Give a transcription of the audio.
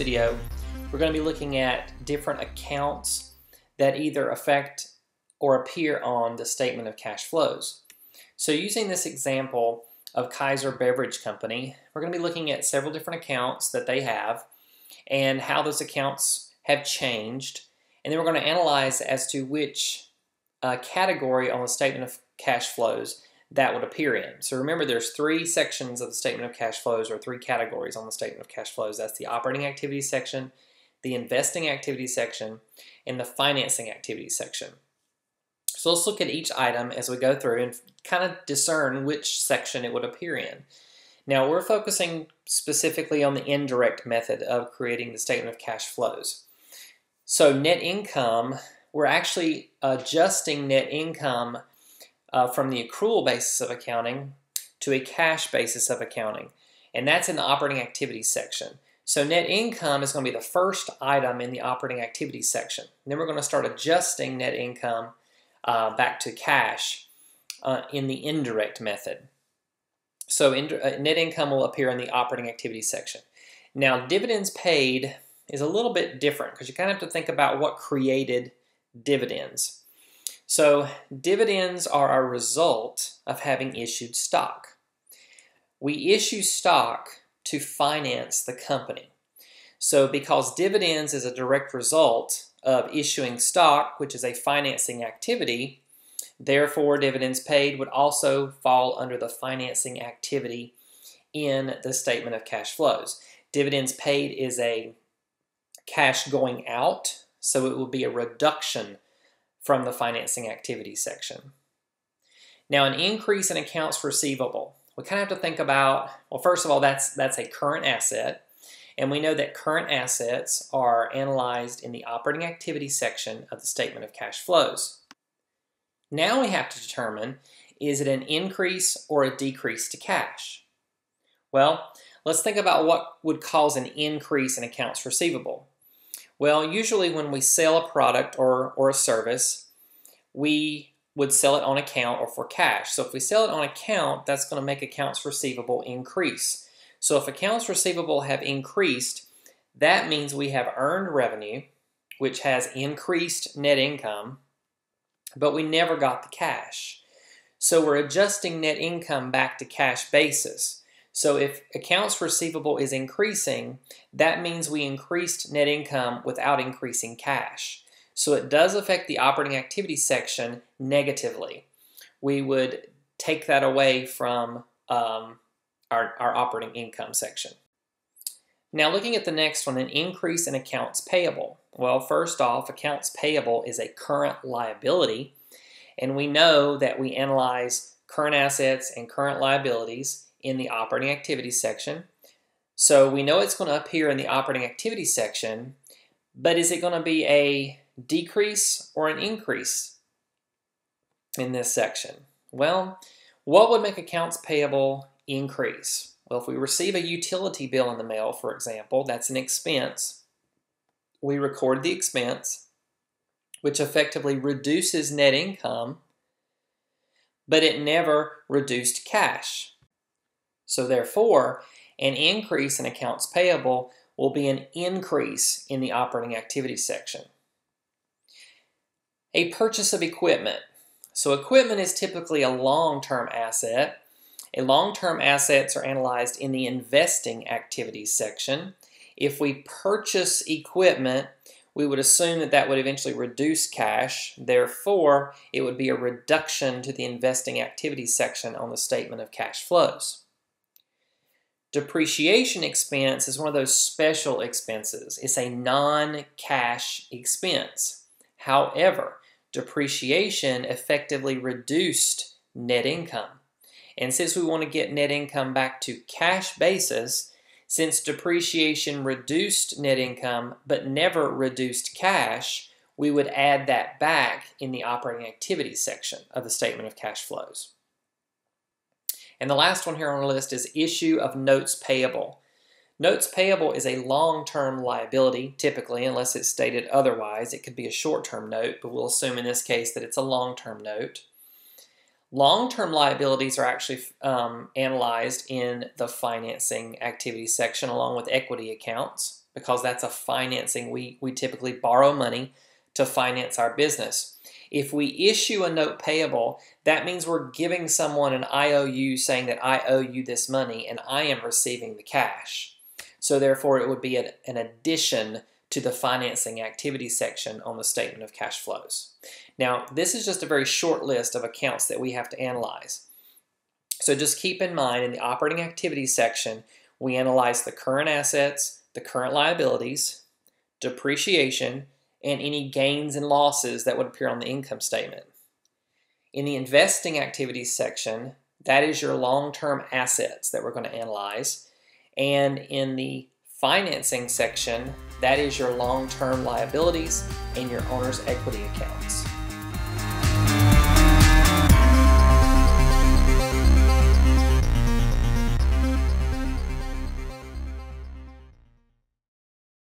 video, we're going to be looking at different accounts that either affect or appear on the statement of cash flows. So using this example of Kaiser Beverage Company, we're going to be looking at several different accounts that they have and how those accounts have changed. And then we're going to analyze as to which category on the statement of cash flows that would appear in. So remember, there's three sections of the statement of cash flows, or three categories on the statement of cash flows. That's the operating activity section, the investing activity section, and the financing activity section. So let's look at each item as we go through and kind of discern which section it would appear in. Now we're focusing specifically on the indirect method of creating the statement of cash flows. So net income, we're actually adjusting net income from the accrual basis of accounting to a cash basis of accounting. And that's in the operating activities section. So net income is going to be the first item in the operating activities section. And then we're going to start adjusting net income back to cash in the indirect method. So net income will appear in the operating activities section. Now dividends paid is a little bit different because you kind of have to think about what created dividends. So dividends are a result of having issued stock. We issue stock to finance the company. So because dividends is a direct result of issuing stock, which is a financing activity, therefore dividends paid would also fall under the financing activity in the statement of cash flows. Dividends paid is a cash going out, so it will be a reduction from the financing activity section. Now an increase in accounts receivable. We kind of have to think about, well, first of all, that's a current asset, and we know that current assets are analyzed in the operating activity section of the statement of cash flows. Now we have to determine, is it an increase or a decrease to cash? Well, let's think about what would cause an increase in accounts receivable. Well, usually when we sell a product or a service, we would sell it on account or for cash. So if we sell it on account, that's going to make accounts receivable increase. So if accounts receivable have increased, that means we have earned revenue, which has increased net income, but we never got the cash. So we're adjusting net income back to cash basis. So if accounts receivable is increasing, that means we increased net income without increasing cash. So it does affect the operating activity section negatively. We would take that away from our operating income section. Now looking at the next one, an increase in accounts payable. Well, first off, accounts payable is a current liability, and we know that we analyze current assets and current liabilities in the operating activities section. So we know it's going to appear in the operating activities section, but is it going to be a decrease or an increase in this section? Well, what would make accounts payable increase? Well, if we receive a utility bill in the mail, for example, that's an expense. We record the expense, which effectively reduces net income, but it never reduced cash. So therefore, an increase in accounts payable will be an increase in the operating activity section. A purchase of equipment. So equipment is typically a long-term asset. Long-term assets are analyzed in the investing activities section. If we purchase equipment, we would assume that that would eventually reduce cash. Therefore, it would be a reduction to the investing activities section on the statement of cash flows. Depreciation expense is one of those special expenses. It's a non-cash expense. However, depreciation effectively reduced net income. And since we want to get net income back to cash basis, since depreciation reduced net income but never reduced cash, we would add that back in the operating activities section of the statement of cash flows. And the last one here on our list is issue of notes payable. Notes payable is a long-term liability, typically, unless it's stated otherwise. It could be a short-term note, but we'll assume in this case that it's a long-term note. Long-term liabilities are actually analyzed in the financing activities section along with equity accounts. because that's a financing. We typically borrow money to finance our business. If we issue a note payable, that means we're giving someone an IOU saying that I owe you this money and I am receiving the cash. So therefore it would be an addition to the financing activity section on the statement of cash flows. Now, this is just a very short list of accounts that we have to analyze. So just keep in mind, in the operating activities section, we analyze the current assets, the current liabilities, depreciation, and any gains and losses that would appear on the income statement. In the investing activities section, that is your long-term assets that we're going to analyze. And in the financing section, that is your long-term liabilities and your owner's equity accounts.